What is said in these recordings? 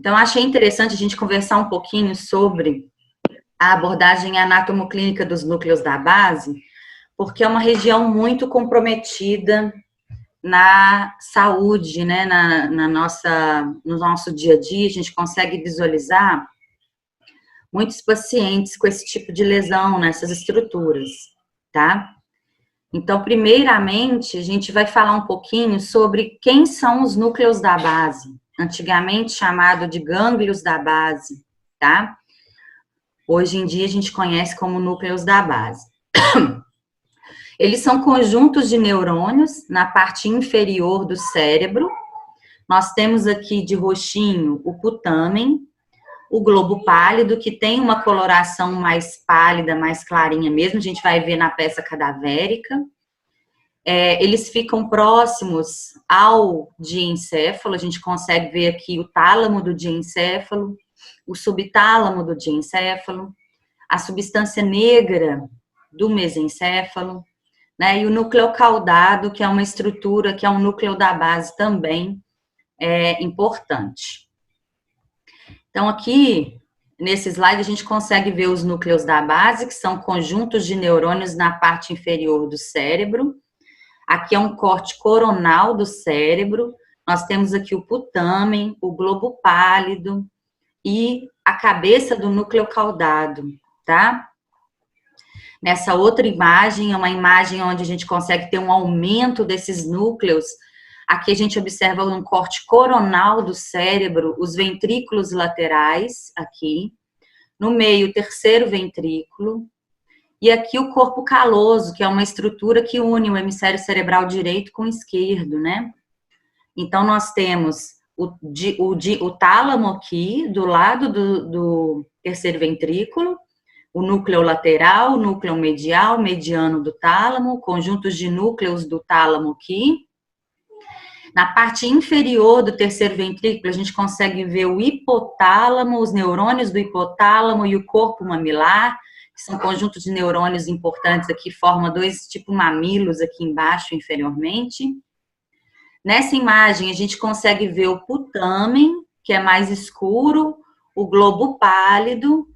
Então, achei interessante a gente conversar um pouquinho sobre a abordagem anatomoclínica dos núcleos da base, porque é uma região muito comprometida na saúde, né, no nosso dia a dia. A gente consegue visualizar muitos pacientes com esse tipo de lesão nessas estruturas, tá? Então, primeiramente, a gente vai falar um pouquinho sobre quem são os núcleos da base, antigamente chamado de gânglios da base, tá? Hoje em dia a gente conhece como núcleos da base. Eles são conjuntos de neurônios na parte inferior do cérebro. Nós temos aqui de roxinho o putamen, o globo pálido, que tem uma coloração mais pálida, mais clarinha mesmo, a gente vai ver na peça cadavérica. Eles ficam próximos ao diencéfalo, a gente consegue ver aqui o tálamo do diencéfalo, o subtálamo do diencéfalo, a substância negra do mesencéfalo, né, e o núcleo caudado, que é uma estrutura, que é um núcleo da base também importante. Então, aqui, nesse slide, a gente consegue ver os núcleos da base, que são conjuntos de neurônios na parte inferior do cérebro. Aqui é um corte coronal do cérebro. Nós temos aqui o putamen, o globo pálido e a cabeça do núcleo caudado, tá? Nessa outra imagem, é uma imagem onde a gente consegue ter um aumento desses núcleos. Aqui a gente observa um corte coronal do cérebro, os ventrículos laterais, aqui. No meio, o terceiro ventrículo. E aqui o corpo caloso, que é uma estrutura que une o hemisfério cerebral direito com o esquerdo, né? Então, nós temos o tálamo aqui, do lado do terceiro ventrículo, o núcleo lateral, o núcleo medial, mediano do tálamo, conjuntos de núcleos do tálamo aqui. Na parte inferior do terceiro ventrículo, a gente consegue ver o hipotálamo, os neurônios do hipotálamo e o corpo mamilar, que são conjuntos de neurônios importantes aqui, formam dois tipos mamilos aqui embaixo, inferiormente. Nessa imagem, a gente consegue ver o putamen, que é mais escuro, o globo pálido.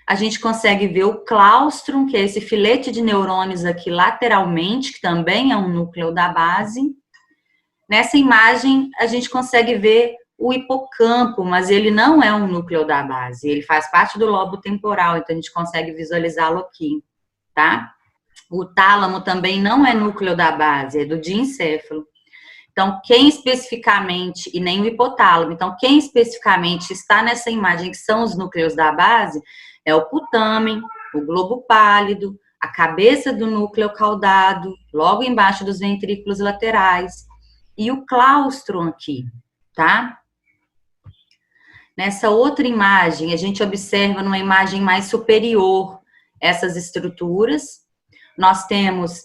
A gente consegue ver o claustrum, que é esse filete de neurônios aqui lateralmente, que também é um núcleo da base. Nessa imagem, a gente consegue ver o hipocampo, mas ele não é um núcleo da base, ele faz parte do lobo temporal, então a gente consegue visualizá-lo aqui, tá? O tálamo também não é núcleo da base, é do diencéfalo. Então, quem especificamente, e nem o hipotálamo, então quem especificamente está nessa imagem, que são os núcleos da base, é o putamen, o globo pálido, a cabeça do núcleo caudado, logo embaixo dos ventrículos laterais, e o claustro aqui, tá? Nessa outra imagem, a gente observa numa imagem mais superior essas estruturas. Nós temos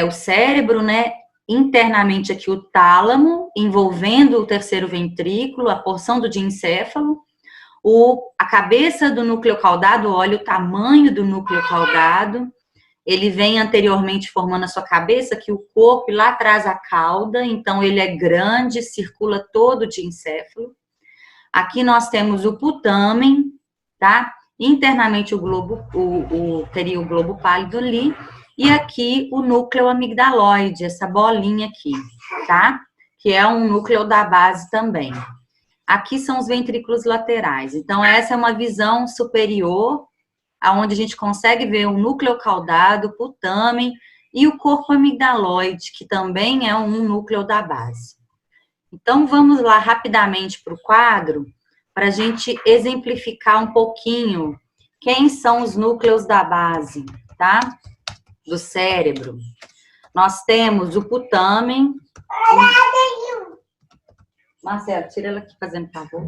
o cérebro, né? Internamente aqui o tálamo, envolvendo o terceiro ventrículo, a porção do diencéfalo. A cabeça do núcleo caudado, olha o tamanho do núcleo caudado. Ele vem anteriormente formando a sua cabeça, aqui o corpo, e lá atrás a cauda. Então, ele é grande, circula todo o diencéfalo. Aqui nós temos o putamen, tá? Internamente teria o globo pálido ali. E aqui o núcleo amigdaloide, essa bolinha aqui, tá? Que é um núcleo da base também. Aqui são os ventrículos laterais. Então, essa é uma visão superior, onde a gente consegue ver o núcleo caudado, o putamen e o corpo amigdaloide, que também é um núcleo da base. Então, vamos lá rapidamente para o quadro, para a gente exemplificar um pouquinho quem são os núcleos da base, tá? Do cérebro. Nós temos o putamen. Marcelo, tira ela aqui fazendo favor.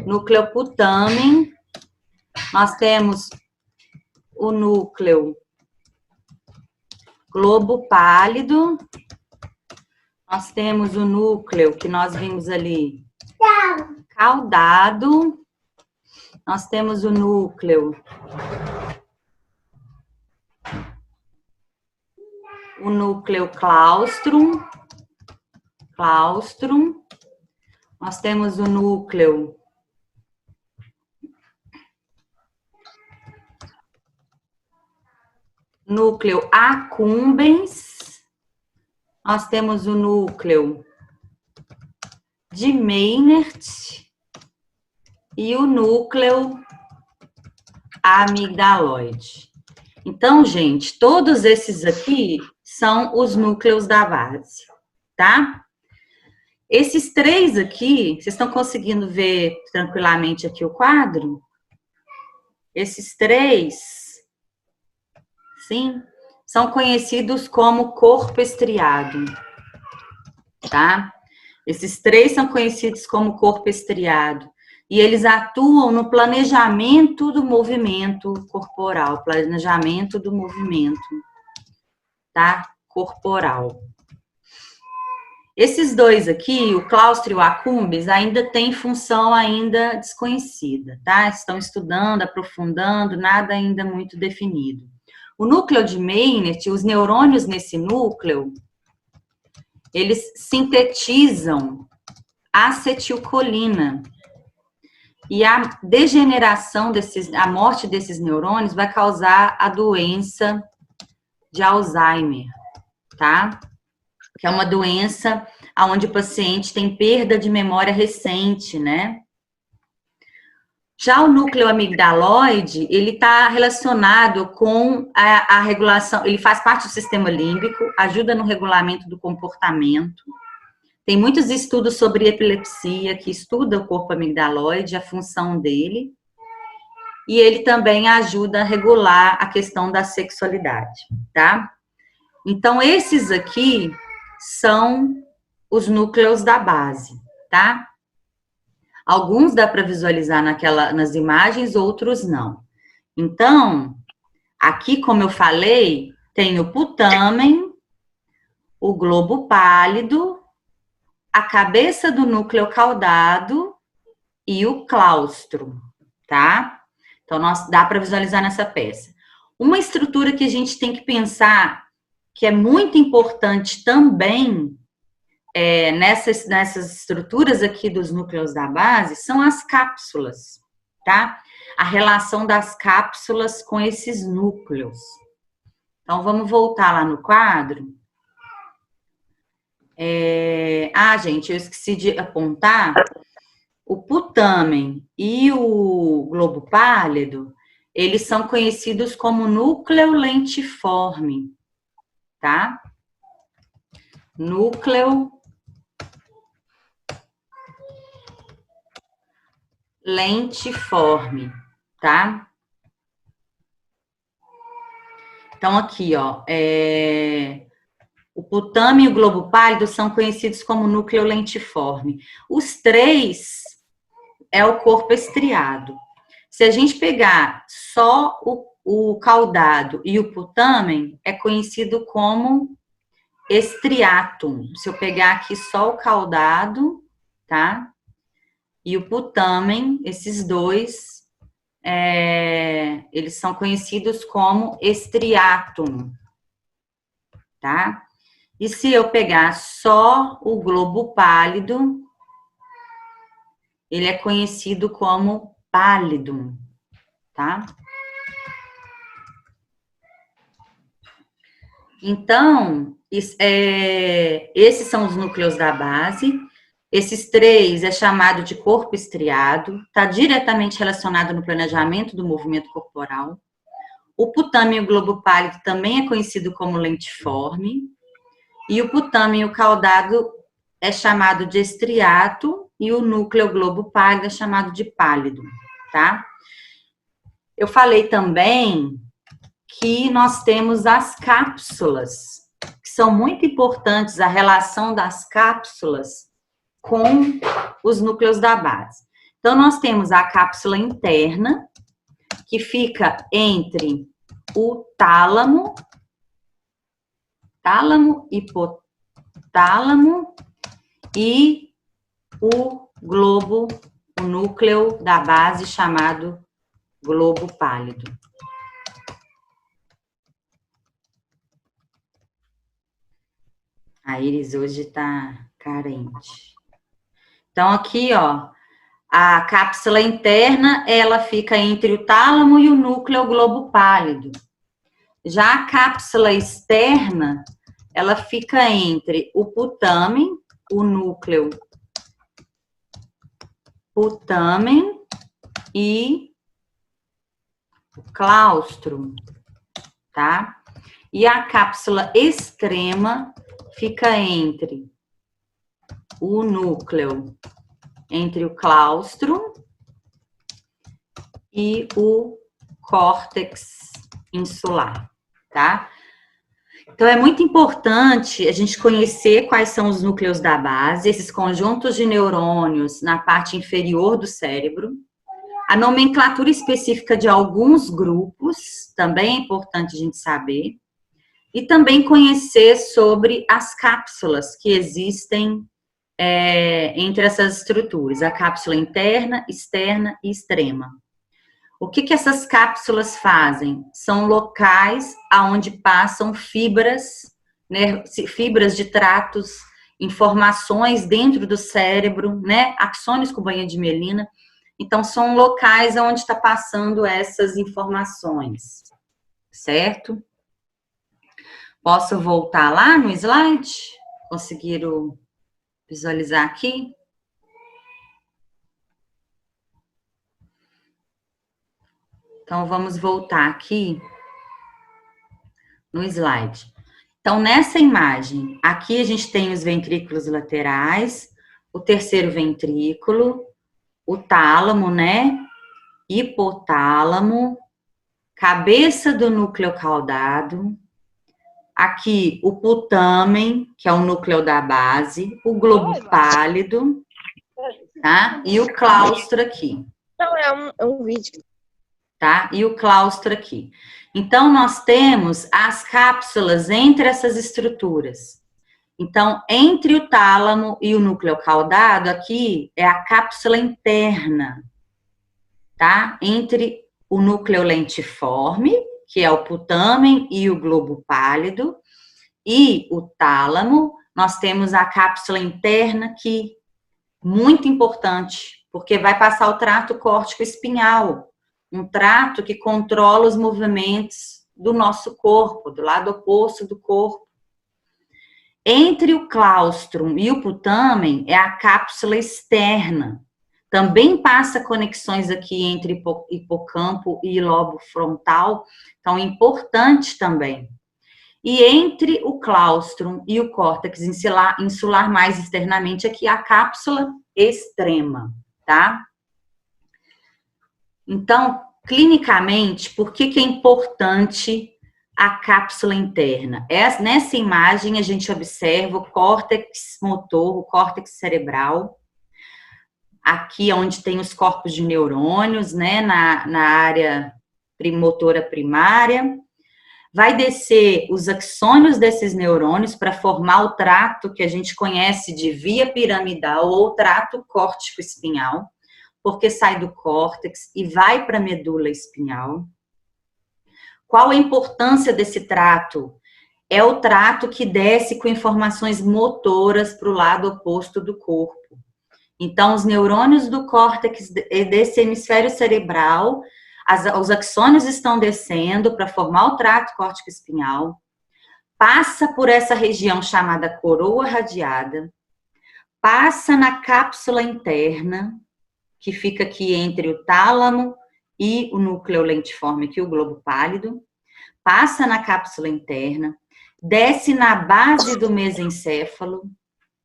Núcleo putamen. Nós temos o núcleo globo pálido. Nós temos o núcleo que nós vimos ali, caudado. Nós temos o núcleo claustrum. Nós temos o núcleo núcleo accumbens, nós temos o núcleo de Meynert e o núcleo amigdaloide. Então, gente, todos esses aqui são os núcleos da base, tá? Esses três aqui, vocês estão conseguindo ver tranquilamente aqui o quadro? Esses três, sim, são conhecidos como corpo estriado, tá? Esses três são conhecidos como corpo estriado. E eles atuam no planejamento do movimento corporal, planejamento do movimento, tá? Corporal. Esses dois aqui, o claustro e o accumbens, ainda têm função ainda desconhecida, tá? Estão estudando, aprofundando, nada ainda muito definido. O núcleo de Meynert, os neurônios nesse núcleo, eles sintetizam acetilcolina. E a degeneração a morte desses neurônios vai causar a doença de Alzheimer, tá? Que é uma doença onde o paciente tem perda de memória recente, né? Já o núcleo amigdaloide, ele está relacionado com a regulação, ele faz parte do sistema límbico, ajuda no regulamento do comportamento. Tem muitos estudos sobre epilepsia que estudam o corpo amigdaloide, a função dele. E ele também ajuda a regular a questão da sexualidade, tá? Então, esses aqui são os núcleos da base, tá? Alguns dá para visualizar nas imagens, outros não. Então, aqui, como eu falei, tem o putamen, o globo pálido, a cabeça do núcleo caudado e o claustro, tá? Então, dá para visualizar nessa peça. Uma estrutura que a gente tem que pensar, que é muito importante também, nessas estruturas aqui dos núcleos da base, são as cápsulas, tá? A relação das cápsulas com esses núcleos. Então, vamos voltar lá no quadro. Gente, eu esqueci de apontar. O putamen e o globo pálido, eles são conhecidos como núcleo lentiforme, tá? Núcleo lentiforme, tá? Então, aqui, ó, o putamen e o globo pálido são conhecidos como núcleo lentiforme. Os três é o corpo estriado. Se a gente pegar só o caudado e o putamen, é conhecido como estriatum. Se eu pegar aqui só o caudado, tá? E o putamen, esses dois, eles são conhecidos como estriatum, tá? E se eu pegar só o globo pálido, ele é conhecido como pallidum, tá? Então, esses são os núcleos da base. Esses três é chamado de corpo estriado, está diretamente relacionado no planejamento do movimento corporal. O putamen e o globo pálido também é conhecido como lentiforme. E o putamen e o caudado é chamado de estriato e o núcleo globo pálido é chamado de pálido, tá? Eu falei também que nós temos as cápsulas, que são muito importantes, a relação das cápsulas com os núcleos da base. Então, nós temos a cápsula interna, que fica entre o tálamo, hipotálamo e o globo, o núcleo da base chamado globo pálido. A Iris hoje tá carente. Então, aqui, ó, a cápsula interna, ela fica entre o tálamo e o núcleo globo pálido. Já a cápsula externa, ela fica entre o putamen, o núcleo putamen e o claustro, tá? E a cápsula extrema fica entre o núcleo, entre o claustro e o córtex insular, tá? Então, é muito importante a gente conhecer quais são os núcleos da base, esses conjuntos de neurônios na parte inferior do cérebro. A nomenclatura específica de alguns grupos, também é importante a gente saber. E também conhecer sobre as cápsulas que existem entre essas estruturas. A cápsula interna, externa e extrema. O que essas cápsulas fazem? São locais onde passam fibras, né, fibras de tratos, informações dentro do cérebro, né, axônios com banha de mielina. Então, são locais onde está passando essas informações, certo? Posso voltar lá no slide? Conseguiram visualizar aqui? Então, vamos voltar aqui no slide. Então, nessa imagem, aqui a gente tem os ventrículos laterais, o terceiro ventrículo, o tálamo, né? Hipotálamo, cabeça do núcleo caudado, aqui o putamen, que é o núcleo da base, o globo pálido, tá? E o claustro aqui. Não, é um vídeo. Tá? E o claustro aqui. Então, nós temos as cápsulas entre essas estruturas. Então, entre o tálamo e o núcleo caudado, aqui é a cápsula interna, tá? Entre o núcleo lentiforme, que é o putamen e o globo pálido, e o tálamo, nós temos a cápsula interna aqui, muito importante, porque vai passar o trato córtico espinhal, um trato que controla os movimentos do nosso corpo, do lado oposto do corpo. Entre o claustrum e o putamen é a cápsula externa. Também passa conexões aqui entre hipocampo e lobo frontal, então é importante também. E entre o claustrum e o córtex insular mais externamente aqui a cápsula extrema, tá? Então, clinicamente, por que é importante a cápsula interna? Nessa imagem, a gente observa o córtex motor, o córtex cerebral, aqui onde tem os corpos de neurônios, né, na área motora primária. Vai descer os axônios desses neurônios para formar o trato que a gente conhece de via piramidal ou trato córtico-espinhal, porque sai do córtex e vai para a medula espinhal. Qual a importância desse trato? É o trato que desce com informações motoras para o lado oposto do corpo. Então, os neurônios do córtex desse hemisfério cerebral, os axônios estão descendo para formar o trato córtico-espinhal, passa por essa região chamada coroa radiada, passa na cápsula interna, que fica aqui entre o tálamo e o núcleo lentiforme, aqui o globo pálido, passa na cápsula interna, desce na base do mesencéfalo,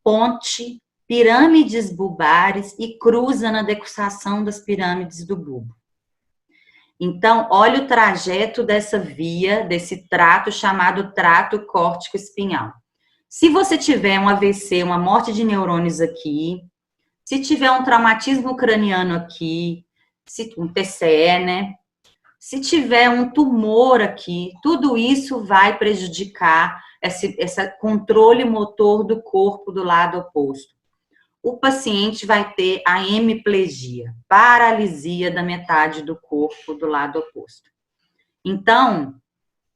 ponte, pirâmides bulbares e cruza na decussação das pirâmides do bulbo. Então, olha o trajeto dessa via, desse trato chamado trato córtico-espinhal. Se você tiver um AVC, uma morte de neurônios aqui, se tiver um traumatismo craniano aqui, um TCE, né? Se tiver um tumor aqui, tudo isso vai prejudicar esse controle motor do corpo do lado oposto. O paciente vai ter a hemiplegia, paralisia da metade do corpo do lado oposto. Então,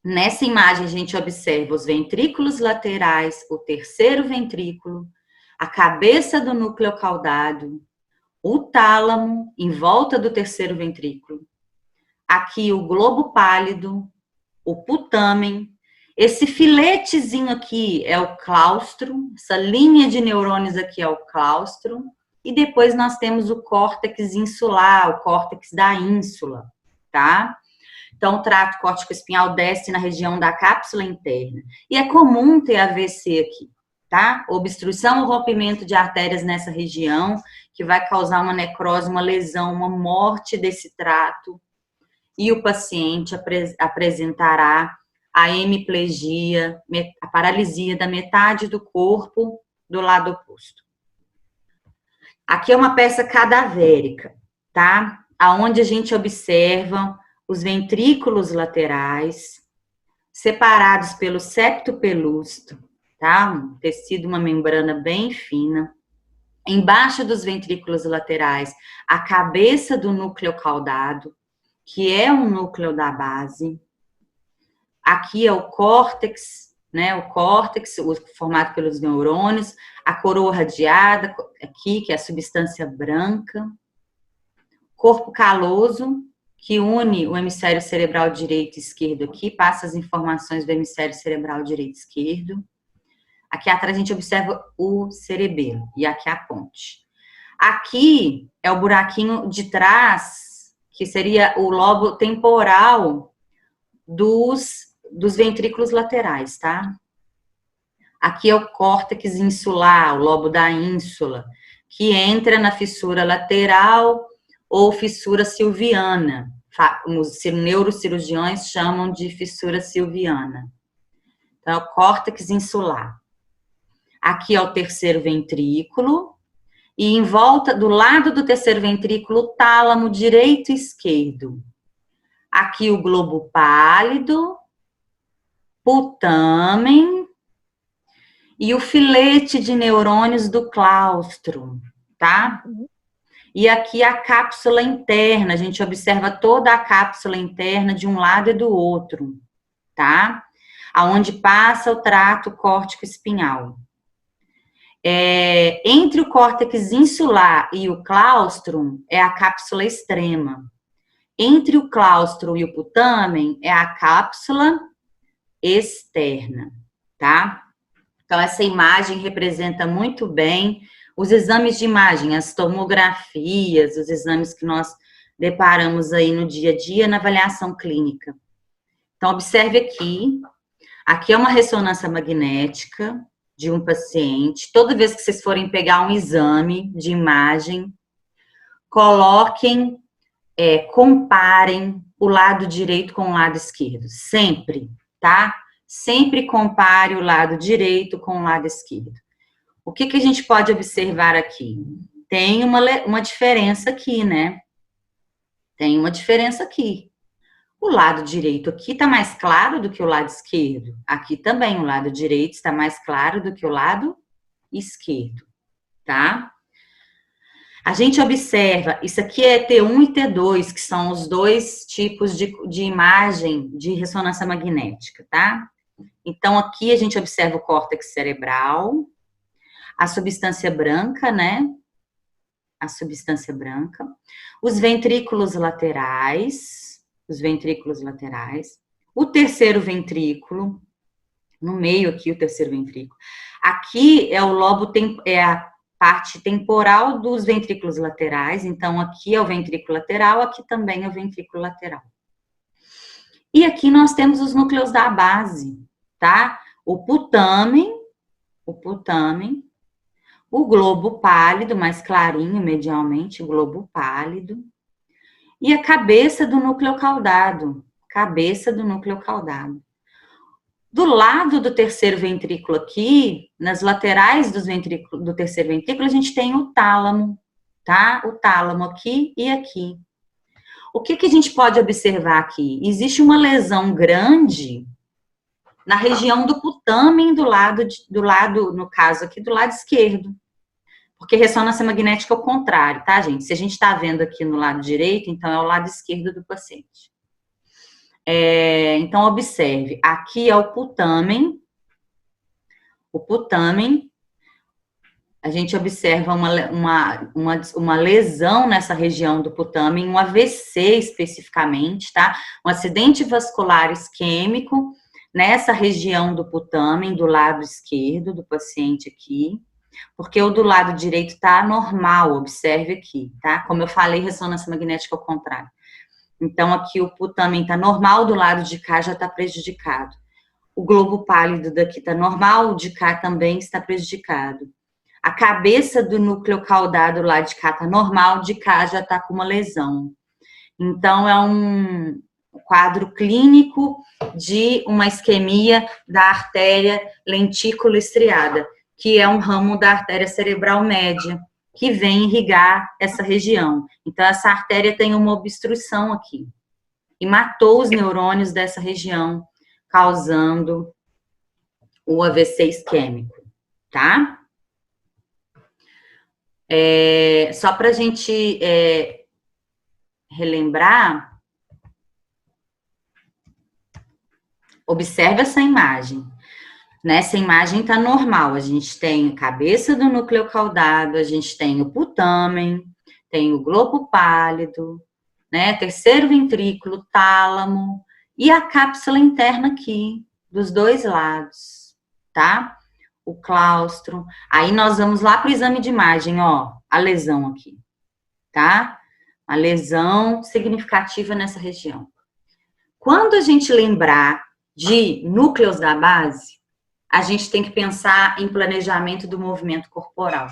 nessa imagem a gente observa os ventrículos laterais, o terceiro ventrículo, a cabeça do núcleo caudado, o tálamo em volta do terceiro ventrículo, aqui o globo pálido, o putamen. Esse filetezinho aqui é o claustro, essa linha de neurônios aqui é o claustro, e depois nós temos o córtex insular, o córtex da ínsula, tá? Então, o trato córtico-espinhal desce na região da cápsula interna. E é comum ter AVC aqui, tá? Obstrução ou rompimento de artérias nessa região, que vai causar uma necrose, uma lesão, uma morte desse trato. E o paciente apresentará a hemiplegia, a paralisia da metade do corpo do lado oposto. Aqui é uma peça cadavérica, tá? Aonde a gente observa os ventrículos laterais, separados pelo septo pelúcido, tá? Um tecido, uma membrana bem fina. Embaixo dos ventrículos laterais, a cabeça do núcleo caudado, que é um núcleo da base. Aqui é o córtex, né? O córtex, formado pelos neurônios, a coroa radiada, aqui, que é a substância branca. Corpo caloso, que une o hemisfério cerebral direito e esquerdo aqui, passa as informações do hemisfério cerebral direito e esquerdo. Aqui atrás a gente observa o cerebelo, e aqui a ponte. Aqui é o buraquinho de trás, que seria o lobo temporal dos ventrículos laterais, tá? Aqui é o córtex insular, o lobo da ínsula, que entra na fissura lateral ou fissura silviana. Os neurocirurgiões chamam de fissura silviana. Então, é o córtex insular. Aqui é o terceiro ventrículo. E em volta, do lado do terceiro ventrículo, o tálamo direito e esquerdo. Aqui o globo pálido, putamen e o filete de neurônios do claustro, tá? E aqui a cápsula interna, a gente observa toda a cápsula interna de um lado e do outro, tá? Aonde passa o trato córtico-espinhal. Entre o córtex insular e o claustro é a cápsula extrema. Entre o claustro e o putamen é a cápsula externa, tá? Então, essa imagem representa muito bem os exames de imagem, as tomografias, os exames que nós deparamos aí no dia a dia na avaliação clínica. Então, observe aqui. Aqui é uma ressonância magnética de um paciente. Toda vez que vocês forem pegar um exame de imagem, coloquem, comparem o lado direito com o lado esquerdo. Sempre, tá? Sempre compare o lado direito com o lado esquerdo. O que a gente pode observar aqui? Tem uma diferença aqui, né? Tem uma diferença aqui. O lado direito aqui está mais claro do que o lado esquerdo. Aqui também o lado direito está mais claro do que o lado esquerdo, tá? A gente observa, isso aqui é T1 e T2, que são os dois tipos de imagem de ressonância magnética, tá? Então, aqui a gente observa o córtex cerebral, a substância branca, né? A substância branca, os ventrículos laterais, o terceiro ventrículo, no meio aqui o terceiro ventrículo. Aqui é o lobo, é a parte temporal dos ventrículos laterais, então aqui é o ventrículo lateral, aqui também é o ventrículo lateral. E aqui nós temos os núcleos da base, tá? O putamen, o globo pálido, mais clarinho medialmente, o globo pálido, e a cabeça do núcleo caudado, Do lado do terceiro ventrículo aqui, nas laterais do terceiro ventrículo, a gente tem o tálamo, tá? O tálamo aqui e aqui. O que a gente pode observar aqui? Existe uma lesão grande na região do putamen do lado, no caso aqui, do lado esquerdo. Porque ressonância magnética é o contrário, tá, gente? Se a gente tá vendo aqui no lado direito, então é o lado esquerdo do paciente. Então, observe, aqui é o putamen, a gente observa uma lesão nessa região do putamen, um AVC especificamente, tá? Um acidente vascular isquêmico nessa região do putamen, do lado esquerdo do paciente aqui, porque o do lado direito tá normal, observe aqui, tá? Como eu falei, ressonância magnética ao contrário. Então, aqui o putamen tá normal, do lado de cá já tá prejudicado. O globo pálido daqui tá normal, o de cá também está prejudicado. A cabeça do núcleo caudado lá de cá tá normal, de cá já tá com uma lesão. Então, é um quadro clínico de uma isquemia da artéria lentículo estriada, que é um ramo da artéria cerebral média, que vem irrigar essa região. Então, essa artéria tem uma obstrução aqui. E matou os neurônios dessa região, causando o AVC isquêmico, tá? Só para a gente relembrar, observe essa imagem. Nessa imagem está normal, a gente tem a cabeça do núcleo caudado, a gente tem o putamen, tem o globo pálido, né, terceiro ventrículo, tálamo, e a cápsula interna aqui, dos dois lados, tá? O claustro. Aí nós vamos lá para o exame de imagem, ó, a lesão aqui, tá? A lesão significativa nessa região. Quando a gente lembrar de núcleos da base, a gente tem que pensar em planejamento do movimento corporal.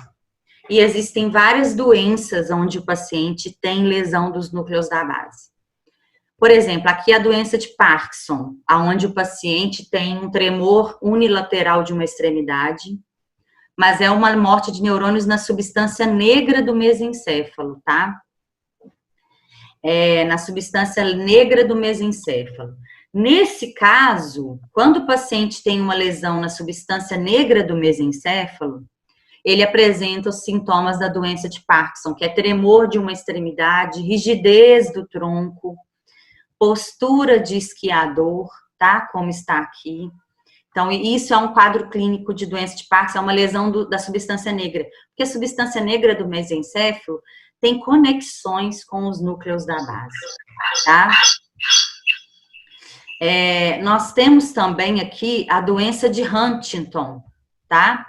E existem várias doenças onde o paciente tem lesão dos núcleos da base. Por exemplo, aqui a doença de Parkinson, onde o paciente tem um tremor unilateral de uma extremidade, mas é uma morte de neurônios na substância negra do mesencéfalo, tá? Na substância negra do mesencéfalo. Nesse caso, quando o paciente tem uma lesão na substância negra do mesencéfalo, ele apresenta os sintomas da doença de Parkinson, que é tremor de uma extremidade, rigidez do tronco, postura de esquiador, tá? Como está aqui. Então, isso é um quadro clínico de doença de Parkinson, é uma lesão da substância negra. Porque a substância negra do mesencéfalo tem conexões com os núcleos da base, tá? Nós temos também aqui a doença de Huntington, tá?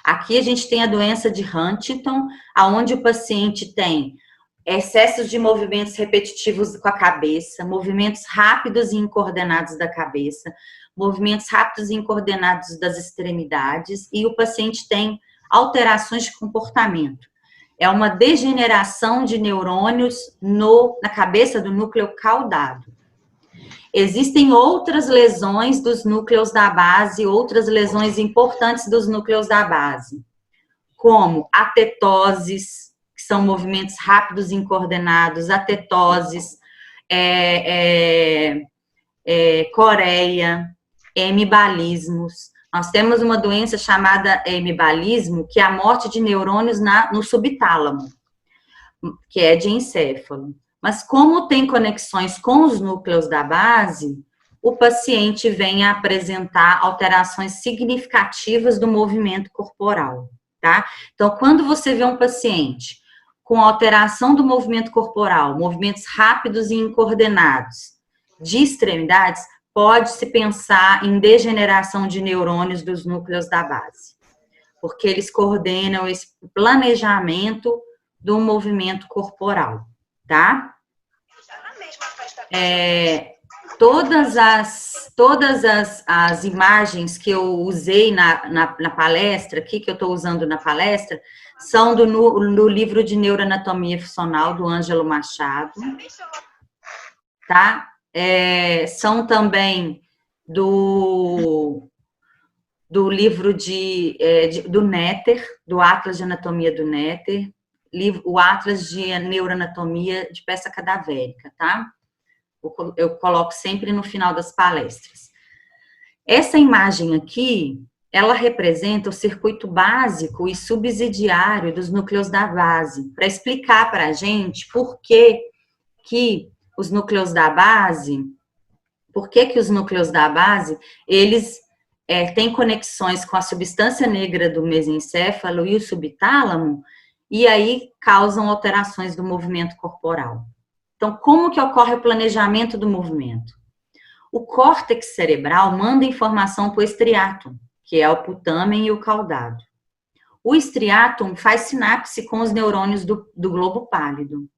Aqui a gente tem a doença de Huntington, onde o paciente tem excessos de movimentos repetitivos com a cabeça, movimentos rápidos e incoordenados da cabeça, movimentos rápidos e incoordenados das extremidades, e o paciente tem alterações de comportamento. É uma degeneração de neurônios na cabeça do núcleo caudado. Existem outras lesões dos núcleos da base, outras lesões importantes dos núcleos da base, como atetoses, que são movimentos rápidos e incoordenados, atetoses, coreia, hemibalismos. Nós temos uma doença chamada hemibalismo, que é a morte de neurônios no subtálamo, que é de encéfalo. Mas como tem conexões com os núcleos da base, o paciente vem a apresentar alterações significativas do movimento corporal, tá? Então, quando você vê um paciente com alteração do movimento corporal, movimentos rápidos e incoordenados de extremidades, pode-se pensar em degeneração de neurônios dos núcleos da base, porque eles coordenam esse planejamento do movimento corporal, tá? Todas as imagens que eu usei na palestra, aqui, que eu estou usando na palestra, são do livro de Neuroanatomia Funcional, do Ângelo Machado, tá? São também do livro do Netter, do Atlas de Anatomia do Netter, o Atlas de Neuroanatomia de Peça Cadavérica, tá? Eu coloco sempre no final das palestras. Essa imagem aqui, ela representa o circuito básico e subsidiário dos núcleos da base, para explicar para a gente por que os núcleos da base, eles tem conexões com a substância negra do mesencéfalo e o subtálamo, e aí causam alterações do movimento corporal. Então, como que ocorre o planejamento do movimento? O córtex cerebral manda informação para o estriatum, que é o putamen e o caudado. O estriatum faz sinapse com os neurônios do globo pálido.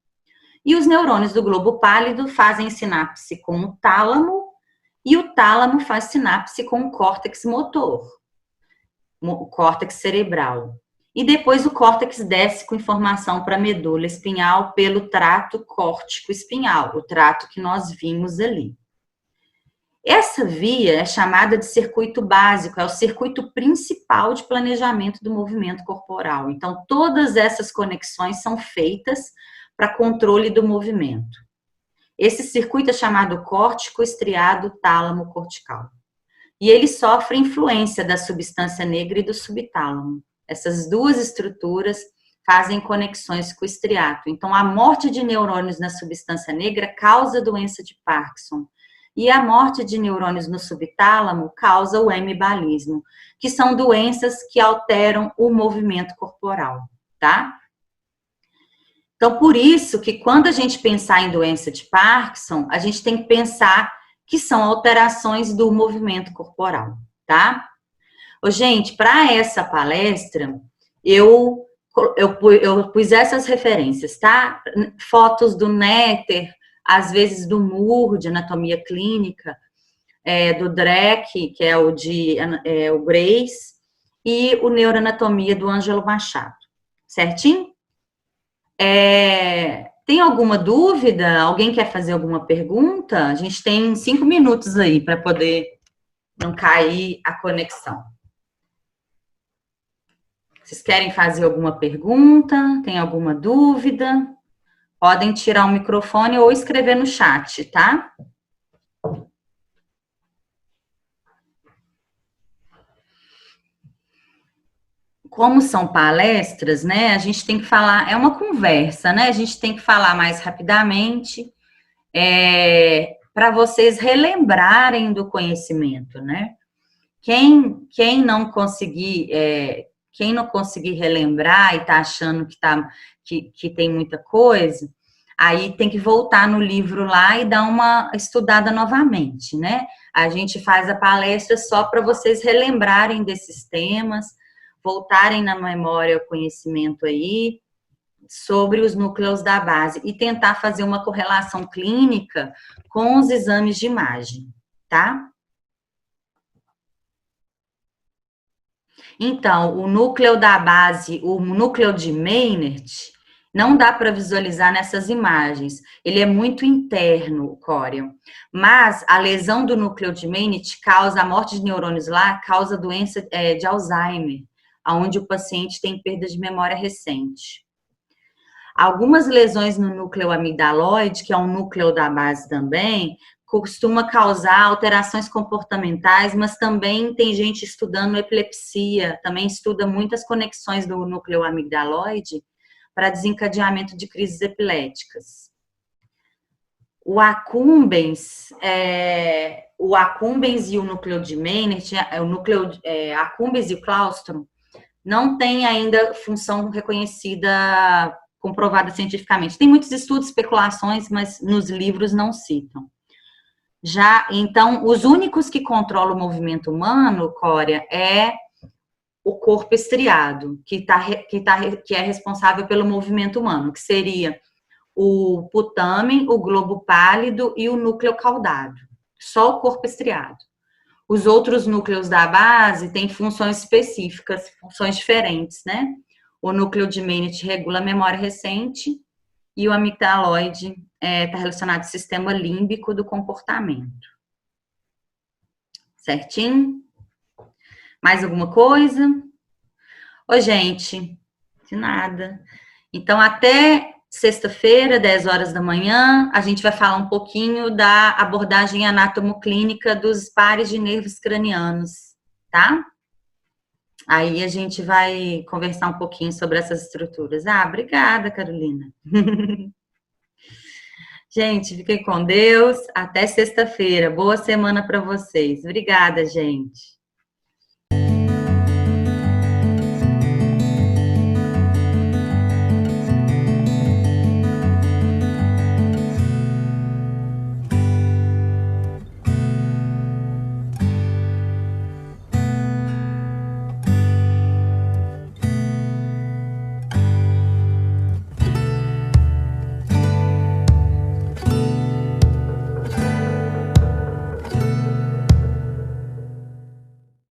E os neurônios do globo pálido fazem sinapse com o tálamo, e o tálamo faz sinapse com o córtex motor, o córtex cerebral. E depois o córtex desce com informação para a medula espinhal pelo trato córtico espinhal, o trato que nós vimos ali. Essa via é chamada de circuito básico, é o circuito principal de planejamento do movimento corporal. Então, todas essas conexões são feitas para controle do movimento. Esse circuito é chamado córtico estriado tálamo cortical. E ele sofre influência da substância negra e do subtálamo. Essas duas estruturas fazem conexões com o estriato. Então, a morte de neurônios na substância negra causa doença de Parkinson. E a morte de neurônios no subtálamo causa o hemibalismo, que são doenças que alteram o movimento corporal, tá? Então, por isso que quando a gente pensar em doença de Parkinson, a gente tem que pensar que são alterações do movimento corporal, tá? Ô, gente, para essa palestra, eu pus essas referências, tá? Fotos do Netter, às vezes do Moore, de anatomia clínica, do Drake, que é o Grace, e o Neuroanatomia do Ângelo Machado, certinho? Tem alguma dúvida? Alguém quer fazer alguma pergunta? A gente tem 5 minutos aí para poder não cair a conexão. Vocês querem fazer alguma pergunta? Tem alguma dúvida? Podem tirar o microfone ou escrever no chat, tá? Como são palestras, né? A gente tem que falar, é uma conversa, né? A gente tem que falar mais rapidamente, para vocês relembrarem do conhecimento, né? Quem não conseguir relembrar e tá achando que tem muita coisa, aí tem que voltar no livro lá e dar uma estudada novamente, né? A gente faz a palestra só para vocês relembrarem desses temas, voltarem na memória o conhecimento aí sobre os núcleos da base e tentar fazer uma correlação clínica com os exames de imagem, tá? Então, o núcleo da base, o núcleo de Maynard, não dá para visualizar nessas imagens. Ele é muito interno, o córeo. Mas a lesão do núcleo de Maynard causa a morte de neurônios lá, causa doença de Alzheimer, onde o paciente tem perda de memória recente. Algumas lesões no núcleo amigdaloide, que é um núcleo da base também, costuma causar alterações comportamentais, mas também tem gente estudando epilepsia, também estuda muitas conexões do núcleo amigdaloide para desencadeamento de crises epiléticas. O accumbens e o núcleo de Maynard, accumbens e o claustrum, não tem ainda função reconhecida, comprovada cientificamente. Tem muitos estudos, especulações, mas nos livros não citam. Então, os únicos que controlam o movimento humano, Córea, é o corpo estriado, que é responsável pelo movimento humano, que seria o putamen, o globo pálido e o núcleo caudado. Só o corpo estriado. Os outros núcleos da base têm funções específicas, funções diferentes, né? O núcleo de Maynard regula a memória recente e o amigdaloide está relacionado ao sistema límbico do comportamento. Certinho? Mais alguma coisa? Ô, gente, de nada. Então, até sexta-feira, 10 horas da manhã, a gente vai falar um pouquinho da abordagem anatomoclínica dos pares de nervos cranianos, tá? Aí a gente vai conversar um pouquinho sobre essas estruturas. Obrigada, Carolina. Gente, fiquem com Deus. Até sexta-feira. Boa semana para vocês. Obrigada, gente.